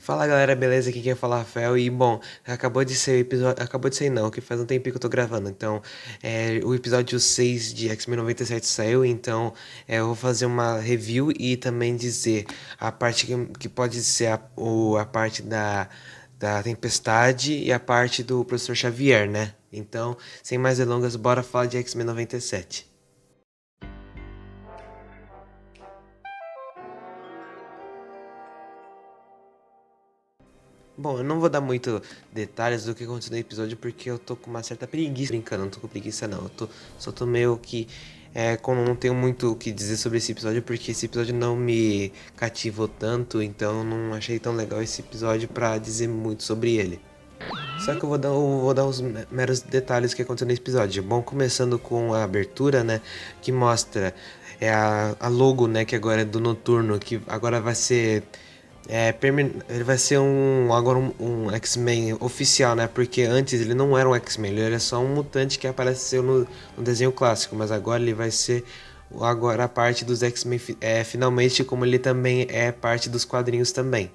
Fala galera, beleza? Aqui quem fala é o Rafael e bom, acabou de sair o episódio, acabou de sair não, que faz um tempinho que eu tô gravando, então o episódio 6 de X-Men 97 saiu, então eu vou fazer uma review e também dizer a parte que pode ser a parte da Tempestade e a parte do Professor Xavier, né? Então, sem mais delongas, bora falar de X-Men 97. Bom, eu não vou dar muito detalhes do que aconteceu no episódio porque eu tô com uma certa preguiça. Brincando, não tô com preguiça não. Só tô meio que. Como eu não tenho muito o que dizer sobre esse episódio porque esse episódio não me cativou tanto, então eu não achei tão legal esse episódio pra dizer muito sobre ele. Só que eu vou dar os meros detalhes que aconteceu nesse episódio. Bom, começando com a abertura, né? Que mostra a logo, né? Que agora é do Noturno, que agora vai ser ele vai ser agora um X-Men oficial, né? Porque antes ele não era um X-Men, ele era só um mutante que apareceu no desenho clássico, mas agora ele vai ser agora a parte dos X-Men, finalmente, como ele também é parte dos quadrinhos também.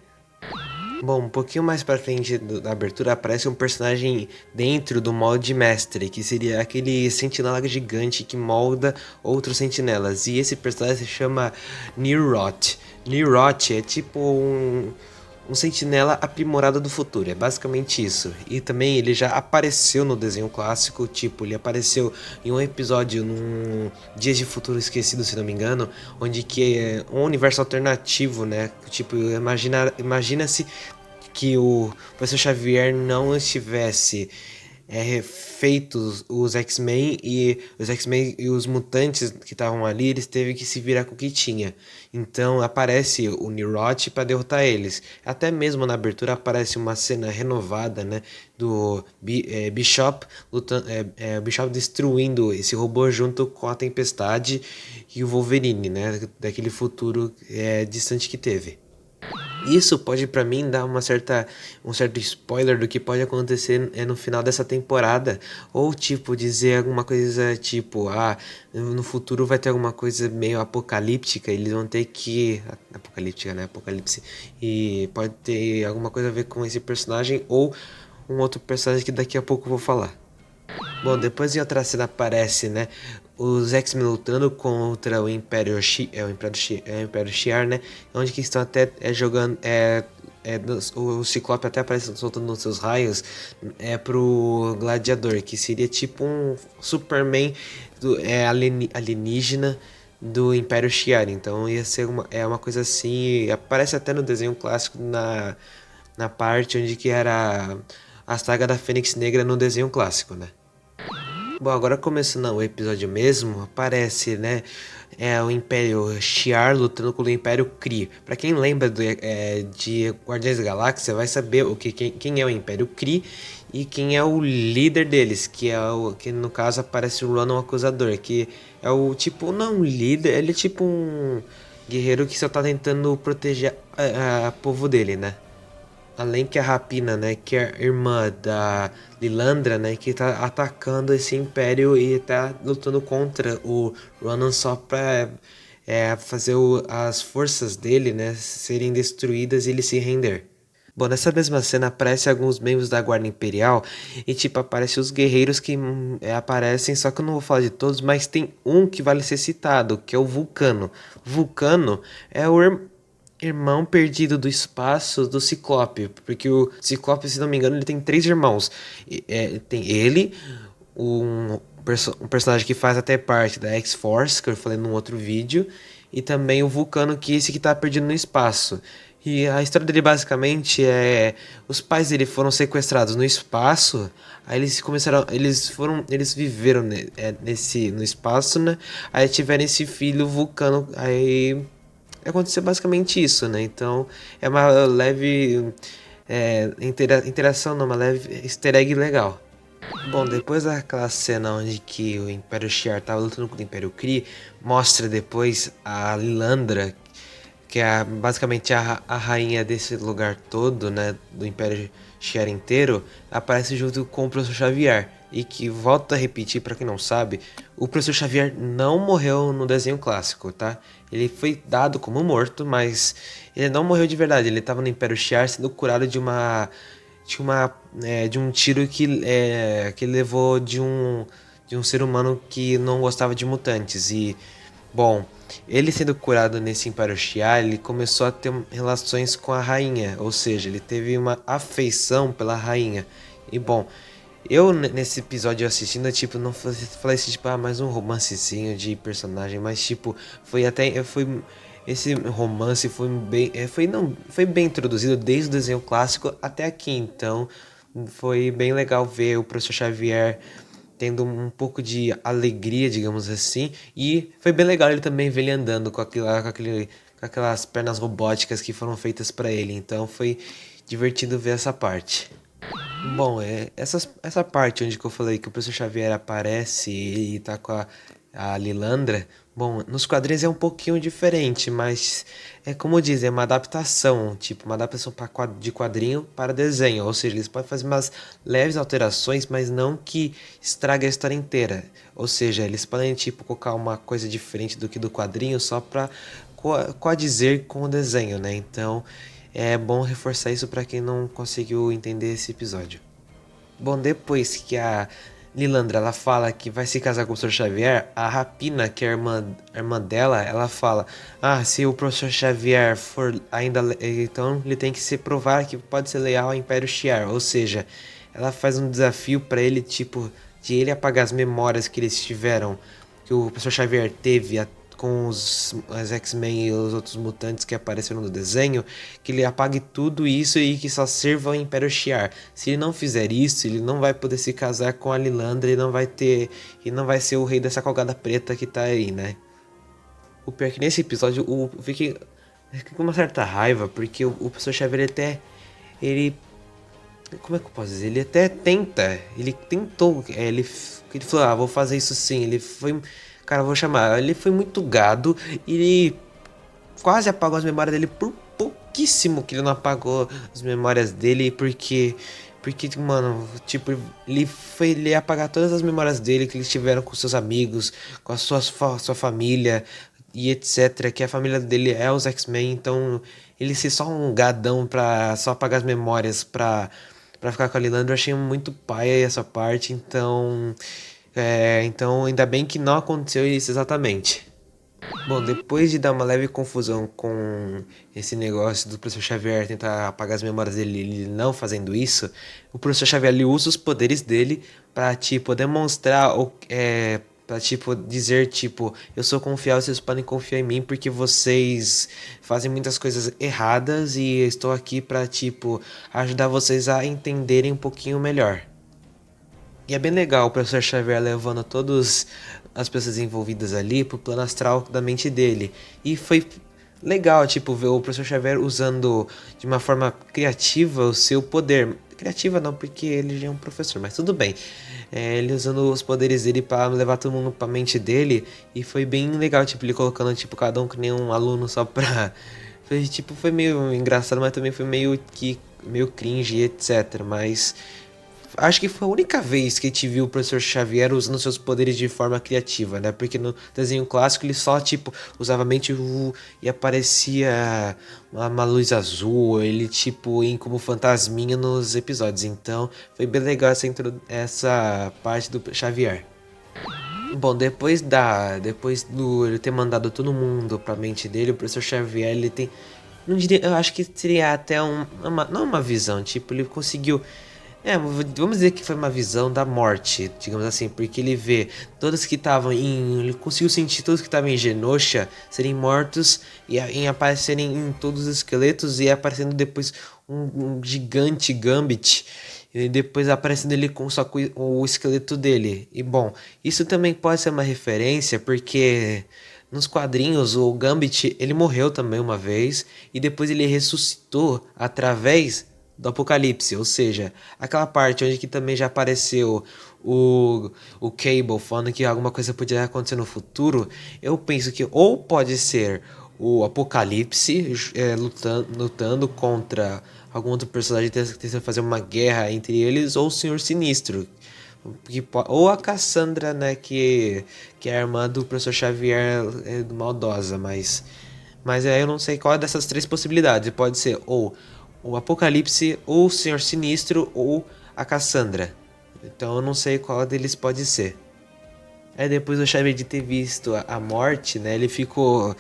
Bom, um pouquinho mais pra frente da abertura aparece um personagem dentro do molde mestre, que seria aquele sentinela gigante que molda outros sentinelas. E esse personagem se chama Nirot. Nirot é tipo um sentinela aprimorado do futuro, é basicamente isso. E também ele já apareceu no desenho clássico, tipo, ele apareceu em um episódio num Dias de Futuro Esquecido, se não me engano, onde que é um universo alternativo, né? Tipo, imagina-se que o professor Xavier não estivesse feito os X-Men e os mutantes que estavam ali, eles teve que se virar com o que tinha. Então aparece o Nirot para derrotar eles. Até mesmo na abertura aparece uma cena renovada, né, do Bishop lutando, Bishop destruindo esse robô junto com a Tempestade e o Wolverine, né, daquele futuro distante que teve. Isso pode pra mim dar um certo spoiler do que pode acontecer no final dessa temporada, ou tipo dizer alguma coisa tipo, no futuro vai ter alguma coisa meio apocalíptica, eles vão ter que apocalíptica, né? Apocalipse. E pode ter alguma coisa a ver com esse personagem ou um outro personagem que daqui a pouco eu vou falar. Bom, depois em outra cena aparece, né? Os X-Men lutando contra o Império o Império Shi'ar, né? Onde que estão até jogando. O Ciclope até aparece soltando os seus raios pro Gladiador, que seria tipo um Superman alienígena do Império Shi'ar. Então ia ser uma coisa assim. Aparece até no desenho clássico na parte onde que era a saga da Fênix Negra no desenho clássico, né? Bom, agora começando o episódio mesmo, aparece, né, o Império Shi'ar lutando contra o Império Kree. Pra quem lembra de Guardiões da Galáxia, vai saber quem é o Império Kree e quem é o líder deles, que no caso aparece o Ronan o Acusador, que é o tipo, não um líder, ele é tipo um guerreiro que só tá tentando proteger a povo dele, né? Além que a Rapina, né, que é a irmã da Lilandra, né, que tá atacando esse império e tá lutando contra o Ronan só pra fazer as forças dele, né, serem destruídas e ele se render. Bom, nessa mesma cena aparece alguns membros da Guarda Imperial e tipo aparece os guerreiros que aparecem, só que eu não vou falar de todos, mas tem um que vale ser citado, que é o Vulcano. Vulcano é o irmão perdido do espaço do Ciclope, porque o Ciclope, se não me engano, ele tem três irmãos. Tem ele, um personagem que faz até parte da X-Force, que eu falei num outro vídeo, e também o Vulcano, que é esse que tá perdido no espaço. E a história dele basicamente os pais dele foram sequestrados no espaço, aí eles viveram no espaço, né? Aí tiveram esse filho Vulcano, aí aconteceu basicamente isso, né? Então é uma leve interação, não, uma leve easter egg legal. Bom, depois daquela cena onde que o Império Shi'ar tava lutando contra o Império Kree, mostra depois a Lilandra que é basicamente a rainha desse lugar todo, né, do Império Shi'ar inteiro, aparece junto com o Professor Xavier. E que, volta a repetir pra quem não sabe, o Professor Xavier não morreu no desenho clássico, tá? Ele foi dado como morto, mas ele não morreu de verdade. Ele tava no Império Shi'ar sendo curado de um tiro que ele levou de um ser humano que não gostava de mutantes. E, bom, ele sendo curado nesse Império Shi'ar, ele começou a ter relações com a rainha, ou seja, ele teve uma afeição pela rainha. E, bom, eu nesse episódio assistindo, tipo, não falei assim, tipo, mais um romancezinho de personagem, mas tipo, esse romance foi bem, foi bem introduzido desde o desenho clássico até aqui, então foi bem legal ver o Professor Xavier tendo um pouco de alegria, digamos assim, e foi bem legal ele também ver ele andando com aquelas pernas robóticas que foram feitas para ele, então foi divertido ver essa parte. Bom, essa parte onde que eu falei que o Professor Xavier aparece e tá com a Lilandra, bom, nos quadrinhos é um pouquinho diferente, mas é como dizem, é uma adaptação, tipo, uma adaptação de quadrinho para desenho, ou seja, eles podem fazer umas leves alterações, mas não que estrague a história inteira. Ou seja, eles podem, tipo, colocar uma coisa diferente do que do quadrinho só pra coadizer com o desenho, né? Então, é bom reforçar isso para quem não conseguiu entender esse episódio. Bom, depois que a Lilandra ela fala que vai se casar com o Professor Xavier, a Rapina, que é a irmã dela, ela fala: "Ah, se o Professor Xavier for ainda, então ele tem que se provar que pode ser leal ao Império Shi'ar", ou seja, ela faz um desafio para ele, tipo, de ele apagar as memórias que eles tiveram, que o Professor Xavier teve com os X-Men e os outros mutantes que apareceram no desenho, que ele apague tudo isso e que só sirva ao Império Shi'ar. Se ele não fizer isso, ele não vai poder se casar com a Lilandra e não vai ser o rei dessa cogada preta que tá aí, né? O pior é que nesse episódio eu fiquei com uma certa raiva, porque o Professor Xavier ele, como é que eu posso dizer? Ele até tenta, ele tentou, ele falou, vou fazer isso sim, ele foi, cara, eu vou chamar, ele foi muito gado, ele quase apagou as memórias dele por pouquíssimo que ele não apagou as memórias dele, porque, mano, tipo, ele ia apagar todas as memórias dele que eles tiveram com seus amigos, com a sua família e etc, que a família dele é os X-Men, então ele ser só um gadão pra só apagar as memórias pra ficar com a Lilandra, eu achei muito paia essa parte, então ainda bem que não aconteceu isso exatamente. Bom, depois de dar uma leve confusão com esse negócio do Professor Xavier tentar apagar as memórias dele e ele não fazendo isso, o Professor Xavier ele usa os poderes dele pra, tipo, demonstrar, pra, tipo, dizer, tipo, eu sou confiável, vocês podem confiar em mim porque vocês fazem muitas coisas erradas e estou aqui pra, tipo, ajudar vocês a entenderem um pouquinho melhor. E é bem legal o Professor Xavier levando todas as pessoas envolvidas ali pro plano astral da mente dele. E foi legal, tipo, ver o Professor Xavier usando de uma forma criativa o seu poder. Criativa não, porque ele já é um professor, mas tudo bem. Ele usando os poderes dele para levar todo mundo pra mente dele. E foi bem legal, tipo, ele colocando, tipo, cada um que nem um aluno só pra... foi meio engraçado, mas também foi meio cringe, etc. Mas acho que foi a única vez que a gente viu o Professor Xavier usando seus poderes de forma criativa, né? Porque no desenho clássico ele só, tipo, usava mente e aparecia uma luz azul, ele, tipo, em como fantasminha nos episódios. Então, foi bem legal essa parte do Xavier. Bom, depois do ele ter mandado todo mundo pra mente dele, o Professor Xavier, ele tem, não diria, eu acho que seria até não uma visão, tipo, ele conseguiu, vamos dizer que foi uma visão da morte, digamos assim, porque ele vê todos que estavam ele conseguiu sentir todos que estavam em Genosha serem mortos e aparecerem em todos os esqueletos e aparecendo depois um gigante Gambit. E depois aparecendo ele com só com o esqueleto dele. E bom, isso também pode ser uma referência porque nos quadrinhos o Gambit ele morreu também uma vez e depois ele ressuscitou através do Apocalipse, ou seja, aquela parte onde que também já apareceu o Cable falando que alguma coisa podia acontecer no futuro, eu penso que ou pode ser o Apocalipse lutando contra algum outro personagem tentando fazer uma guerra entre eles, ou o Senhor Sinistro. Ou a Cassandra, né, que é a irmã do professor Xavier maldosa, mas eu não sei qual dessas três possibilidades. Pode ser ou o Apocalipse, ou o Senhor Sinistro, ou a Cassandra. Então eu não sei qual deles pode ser. Depois do Xavier de ter visto a morte, né, ele ficou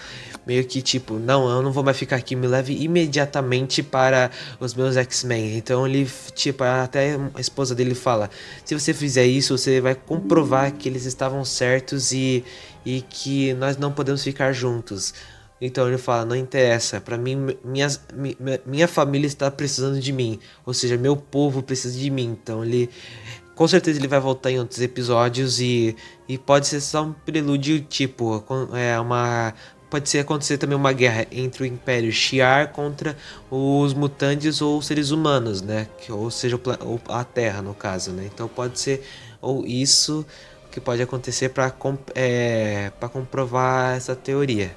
meio que tipo, não, eu não vou mais ficar aqui, me leve imediatamente para os meus X-Men. Então ele, tipo, até a esposa dele fala, se você fizer isso, você vai comprovar que eles estavam certos e que nós não podemos ficar juntos. Então ele fala, não interessa, pra mim, minha família está precisando de mim, ou seja, meu povo precisa de mim. Então ele, com certeza ele vai voltar em outros episódios e pode ser só um prelúdio, tipo, pode ser acontecer também uma guerra entre o Império Shi'ar contra os mutantes ou os seres humanos, né? Ou seja, a Terra, no caso, né? Então pode ser ou isso que pode acontecer para comprovar essa teoria.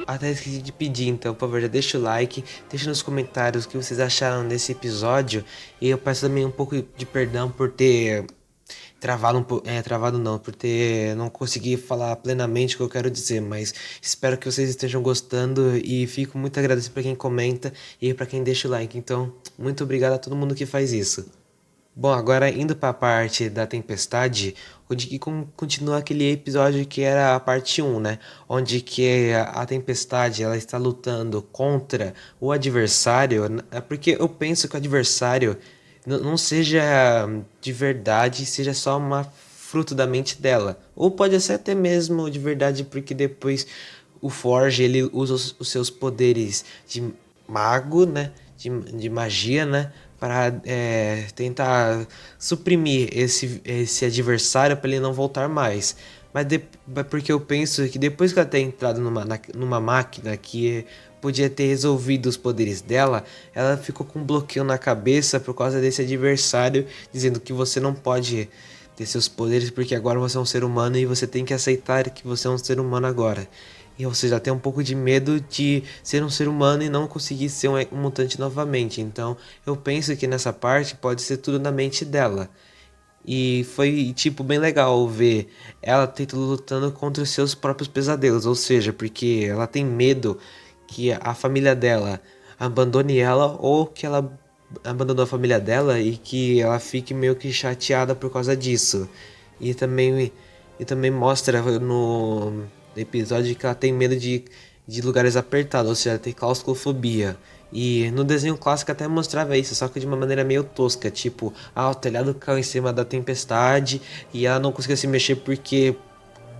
Até esqueci de pedir, então, por favor, já deixa o like, deixa nos comentários o que vocês acharam desse episódio. E eu peço também um pouco de perdão por ter travado travado não, por ter não consegui falar plenamente o que eu quero dizer, mas espero que vocês estejam gostando e fico muito agradecido para quem comenta e para quem deixa o like. Então, muito obrigado a todo mundo que faz isso. Bom, agora indo para a parte da tempestade, onde que continua aquele episódio que era a parte 1, né? Onde que a tempestade ela está lutando contra o adversário, porque eu penso que o adversário não seja de verdade, seja só uma fruto da mente dela. Ou pode ser até mesmo de verdade, porque depois o Forge ele usa os seus poderes de mago, né? De magia, né? Para tentar suprimir esse adversário para ele não voltar mais. Porque eu penso que depois que ela ter entrado numa máquina que podia ter resolvido os poderes dela, ela ficou com um bloqueio na cabeça por causa desse adversário, dizendo que você não pode ter seus poderes porque agora você é um ser humano e você tem que aceitar que você é um ser humano agora. E você já tem um pouco de medo de ser um ser humano e não conseguir ser um mutante novamente. Então eu penso que nessa parte pode ser tudo na mente dela. E foi, tipo, bem legal ver ela tentando lutando contra os seus próprios pesadelos. Ou seja, porque ela tem medo que a família dela abandone ela ou que ela abandonou a família dela e que ela fique meio que chateada por causa disso. E também mostra no episódio que ela tem medo de lugares apertados, ou seja, ela tem claustrofobia. E no desenho clássico até mostrava isso, só que de uma maneira meio tosca, tipo, o telhado caiu em cima da tempestade e ela não conseguia se mexer porque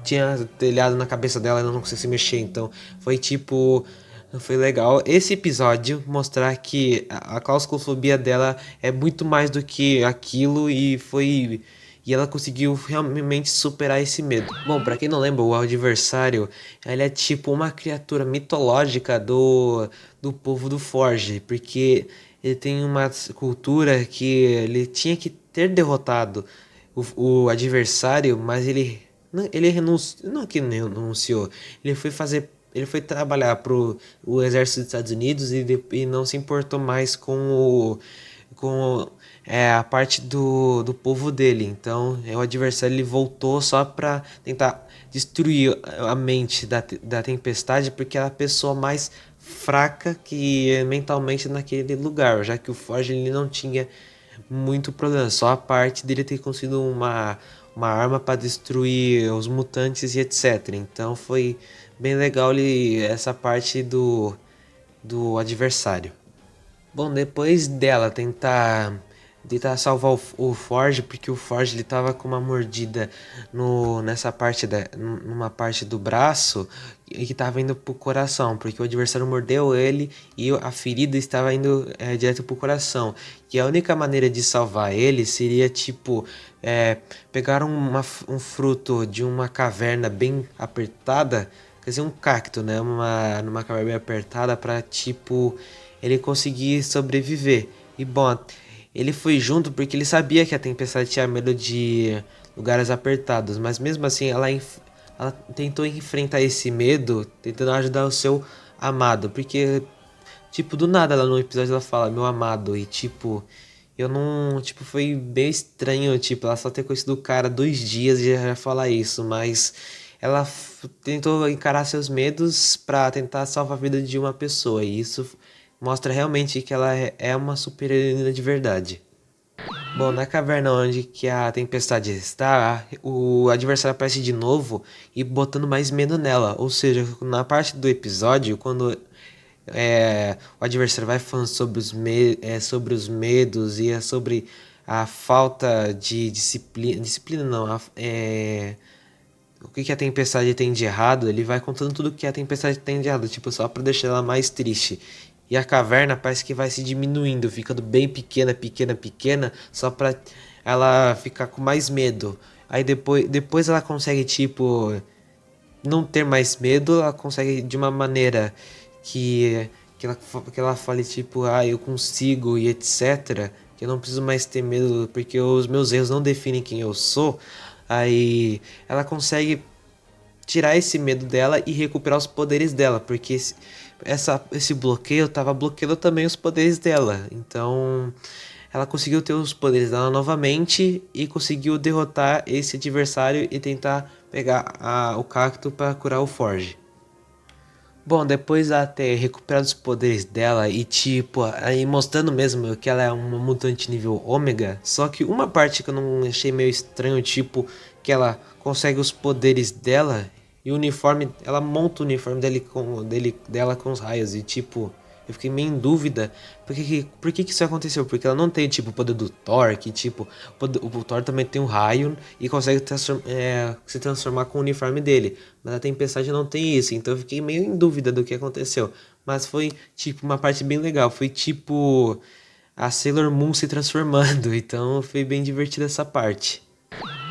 tinha telhado na cabeça dela e ela não conseguia se mexer. Então foi tipo, foi legal esse episódio mostrar que a claustrofobia dela é muito mais do que aquilo e ela conseguiu realmente superar esse medo. Bom, pra quem não lembra, o adversário, ele é tipo uma criatura mitológica do povo do Forge, porque ele tem uma cultura que ele tinha que ter derrotado o adversário, mas ele renunciou, não que renunciou, ele foi trabalhar pro o exército dos Estados Unidos e não se importou mais com a parte do povo dele. Então, o adversário ele voltou só para tentar destruir a mente da tempestade, porque ela é a pessoa mais fraca que é mentalmente naquele lugar, já que o Forge ele não tinha muito problema, só a parte dele ter conseguido uma arma para destruir os mutantes e etc. Então foi bem legal essa parte do adversário. Bom, depois dela tentar salvar o Forge, porque o Forge ele tava com uma mordida nessa parte numa parte do braço e que tava indo pro coração, porque o adversário mordeu ele e a ferida estava indo direto pro coração. E a única maneira de salvar ele seria tipo pegar um fruto de uma caverna bem apertada, quer dizer, um cacto, né? Numa caverna bem apertada para tipo ele conseguir sobreviver. E bom, ele foi junto porque ele sabia que a tempestade tinha medo de lugares apertados, mas mesmo assim ela tentou enfrentar esse medo tentando ajudar o seu amado, porque tipo, do nada lá no episódio ela fala, meu amado, e tipo, eu não, tipo, foi bem estranho, tipo, ela só ter conhecido o cara 2 dias e já falar isso, mas ela tentou encarar seus medos pra tentar salvar a vida de uma pessoa, e isso mostra realmente que ela é uma super-heroína de verdade. Bom, na caverna onde que a tempestade está, o adversário aparece de novo e botando mais medo nela. Ou seja, na parte do episódio, quando o adversário vai falando sobre os medos e sobre a falta de disciplina. Disciplina não, o que que a tempestade tem de errado, ele vai contando tudo que a tempestade tem de errado, tipo, só pra deixar ela mais triste. E a caverna parece que vai se diminuindo, ficando bem pequena, pequena, pequena, só pra ela ficar com mais medo. Aí depois ela consegue, tipo, não ter mais medo, ela consegue de uma maneira que ela fale, tipo, ah, eu consigo e etc. Que eu não preciso mais ter medo, porque os meus erros não definem quem eu sou. Aí ela consegue tirar esse medo dela e recuperar os poderes dela, porque esse bloqueio tava bloqueando também os poderes dela. Então ela conseguiu ter os poderes dela novamente e conseguiu derrotar esse adversário e tentar pegar o cacto para curar o Forge. Bom, depois ela ter recuperado os poderes dela e tipo, aí mostrando mesmo que ela é uma mutante nível ômega, só que uma parte que eu não achei meio estranho, tipo, que ela consegue os poderes dela e o uniforme, ela monta o uniforme dela com os raios e tipo, eu fiquei meio em dúvida por que isso aconteceu, porque ela não tem tipo o poder do Thor, que tipo, o Thor também tem um raio e consegue se transformar com o uniforme dele, mas a Tempestade não tem isso, então eu fiquei meio em dúvida do que aconteceu, mas foi tipo uma parte bem legal, foi tipo a Sailor Moon se transformando, então foi bem divertida essa parte.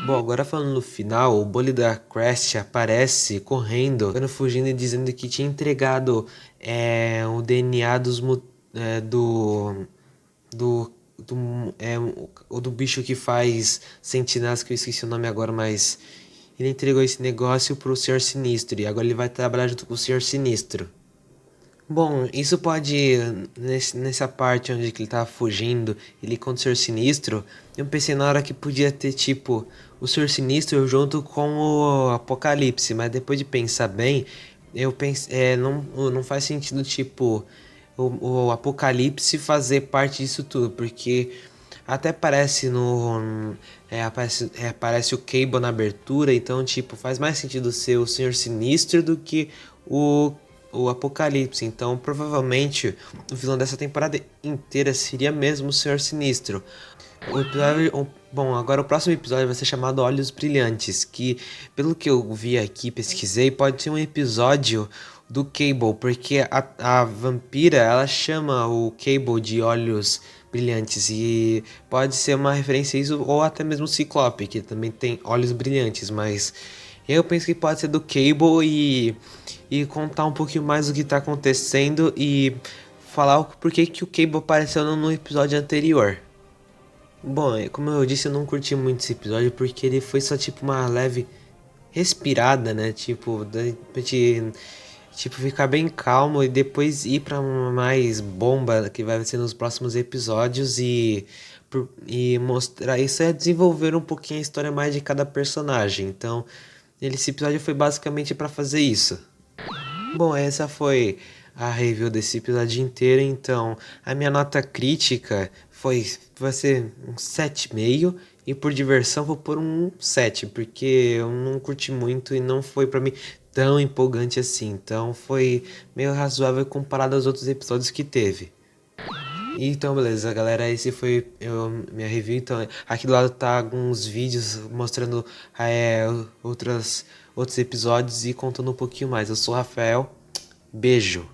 Bom, agora falando no final, o Bully da Crest aparece correndo, fugindo e dizendo que tinha entregado o DNA do, do bicho que faz sentinelas, que eu esqueci o nome agora, mas ele entregou esse negócio pro Senhor Sinistro e agora ele vai trabalhar junto com o Senhor Sinistro. Bom, isso pode, nessa parte onde que ele tava fugindo, ele com o Senhor Sinistro, eu pensei na hora que podia ter, tipo, o Senhor Sinistro junto com o Apocalipse, mas depois de pensar bem, eu pensei, não faz sentido, tipo, o Apocalipse fazer parte disso tudo, porque até parece aparece o Cable na abertura, então, tipo, faz mais sentido ser o Senhor Sinistro do que o o Apocalipse. Então, provavelmente, o vilão dessa temporada inteira seria mesmo o Senhor Sinistro. Bom, agora o próximo episódio vai ser chamado Olhos Brilhantes, que, pelo que eu vi aqui, pesquisei, pode ser um episódio do Cable, porque a vampira, ela chama o Cable de Olhos Brilhantes, e pode ser uma referência a isso, ou até mesmo o Ciclope, que também tem olhos brilhantes, mas eu penso que pode ser do Cable e contar um pouquinho mais do que tá acontecendo e falar o porquê que o Cable apareceu no episódio anterior. Bom, como eu disse, eu não curti muito esse episódio porque ele foi só tipo uma leve respirada, né? Tipo, da gente tipo ficar bem calmo e depois ir pra uma mais bomba que vai ser nos próximos episódios e mostrar isso é desenvolver um pouquinho a história mais de cada personagem. Então, esse episódio foi basicamente pra fazer isso. Bom, essa foi a review desse episódio inteiro, então a minha nota crítica vai ser um 7,5 e por diversão vou pôr um 7, porque eu não curti muito e não foi pra mim tão empolgante assim, então foi meio razoável comparado aos outros episódios que teve. Então, beleza, galera, esse foi minha review. Então, aqui do lado tá alguns vídeos mostrando outros episódios e contando um pouquinho mais. Eu sou o Rafael, beijo.